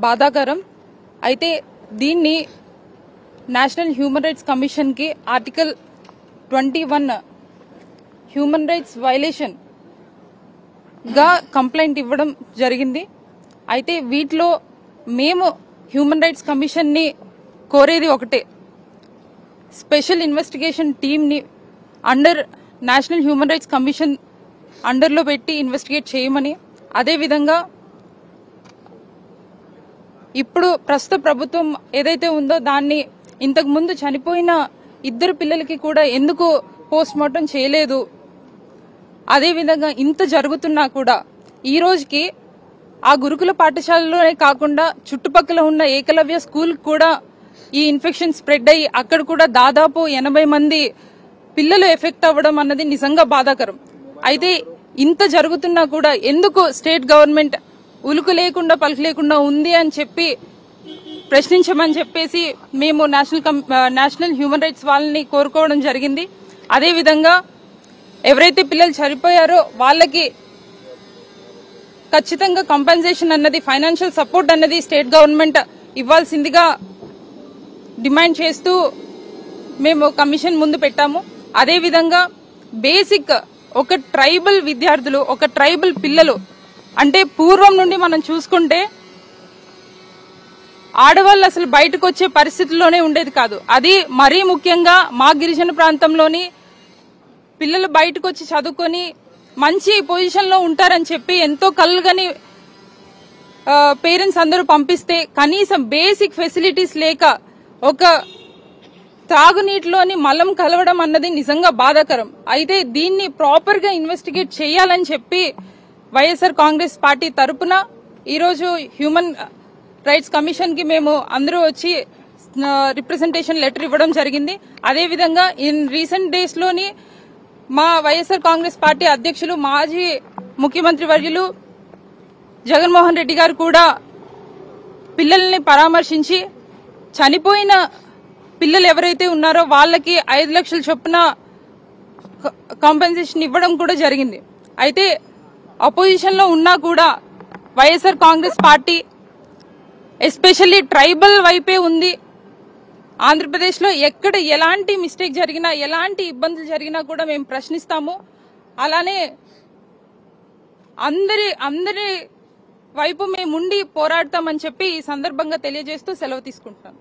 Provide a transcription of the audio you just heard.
బాధాకరం. అయితే దీన్ని నేషనల్ హ్యూమన్ రైట్స్ కమిషన్ కి ఆర్టికల్ 21 హ్యూమన్ రైట్స్ వైలేషన్ గా కంప్లైంట్ ఇవ్వడం జరిగింది. అయితే వీటిలో మేము హ్యూమన్ రైట్స్ కమిషన్ ని కోరేది ఒకటే, స్పెషల్ ఇన్వెస్టిగేషన్ టీమ్ ని under national human rights commission అండర్లో పెట్టి ఇన్వెస్టిగేట్ చేయమని, అదేవిధంగా ఇప్పుడు ప్రస్తుత ప్రభుత్వం ఏదైతే ఉందో దాన్ని ఇంతకు ముందు చనిపోయిన 2 పిల్లలకి కూడా ఎందుకు పోస్ట్ మార్టం చేయలేదు, అదేవిధంగా ఇంత జరుగుతున్నా కూడా ఈ రోజుకి ఆ గురుకుల పాఠశాలలోనే కాకుండా చుట్టుపక్కల ఉన్న ఏకలవ్య స్కూల్ కూడా ఈ ఇన్ఫెక్షన్ స్ప్రెడ్ అయ్యి అక్కడ కూడా దాదాపు 80 మంది పిల్లలు ఎఫెక్ట్ అవ్వడం అన్నది నిజంగా బాధాకరం. అయితే ఇంత జరుగుతున్నా కూడా ఎందుకు స్టేట్ గవర్నమెంట్ ఉలుకు లేకుండా పలుకు లేకుండా ఉంది అని చెప్పి ప్రశ్నించమని చెప్పేసి మేము నేషనల్ హ్యూమన్ రైట్స్ వాళ్ళని కోరుకోవడం జరిగింది. అదేవిధంగా ఎవరైతే పిల్లలు చనిపోయారో వాళ్ళకి ఖచ్చితంగా కంపెన్సేషన్ అన్నది, ఫైనాన్షియల్ సపోర్ట్ అన్నది స్టేట్ గవర్నమెంట్ ఇవ్వాల్సిందిగా డిమాండ్ చేస్తూ మేము కమిషన్ ముందు పెట్టాము. అదేవిధంగా బేసిక్ ఒక ట్రైబల్ విద్యార్థులు, ఒక ట్రైబల్ పిల్లలు అంటే పూర్వం నుండి మనం చూసుకుంటే ఆడవాళ్ళు అసలు బయటకు వచ్చే పరిస్థితుల్లోనే ఉండేది కాదు. అది మరీ ముఖ్యంగా మా గిరిజన ప్రాంతంలోని పిల్లలు బయటకు వచ్చి చదువుకొని మంచి పొజిషన్ లో ఉంటారని చెప్పి ఎంతో కలగని పేరెంట్స్ అందరూ పంపిస్తే కనీసం బేసిక్ ఫెసిలిటీస్ లేక ఒక త్రాగునీటిలోని మలం కలవడం అన్నది నిజంగా బాధాకరం. అయితే దీన్ని ప్రాపర్ గా ఇన్వెస్టిగేట్ చేయాలని చెప్పి వైఎస్ఆర్ కాంగ్రెస్ పార్టీ తరపున ఈరోజు హ్యూమన్ రైట్స్ కమిషన్ కి మేము అందరూ వచ్చి రిప్రజెంటేషన్ లెటర్ ఇవ్వడం జరిగింది. అదేవిధంగా ఇన్ రీసెంట్ డేస్ లోని మా వైఎస్ఆర్ కాంగ్రెస్ పార్టీ అధ్యక్షులు మాజీ ముఖ్యమంత్రి వర్యులు జగన్మోహన్ రెడ్డి గారు కూడా పిల్లల్ని పరామర్శించి చనిపోయిన పిల్లలు ఎవరైతే ఉన్నారో వాళ్ళకి 5 లక్షల చొప్పున కాంపెన్సేషన్ ఇవ్వడం కూడా జరిగింది. అయితే అపోజిషన్ లో ఉన్నా కూడా YSR Congress party especially tribal వైపే ఉంది. ఆంధ్రప్రదేశ్ లో ఎక్కడ ఎలాంటి మిస్టేక్ జరిగినా, ఎలాంటి ఇబ్బందులు జరిగినా కూడా మేము ప్రశ్నిస్తాము. అలానే అందరి వైపు మేముండి పోరాడతామని చెప్పి ఈ సందర్భంగా తెలియజేస్తూ సెలవు తీసుకుంటున్నాను.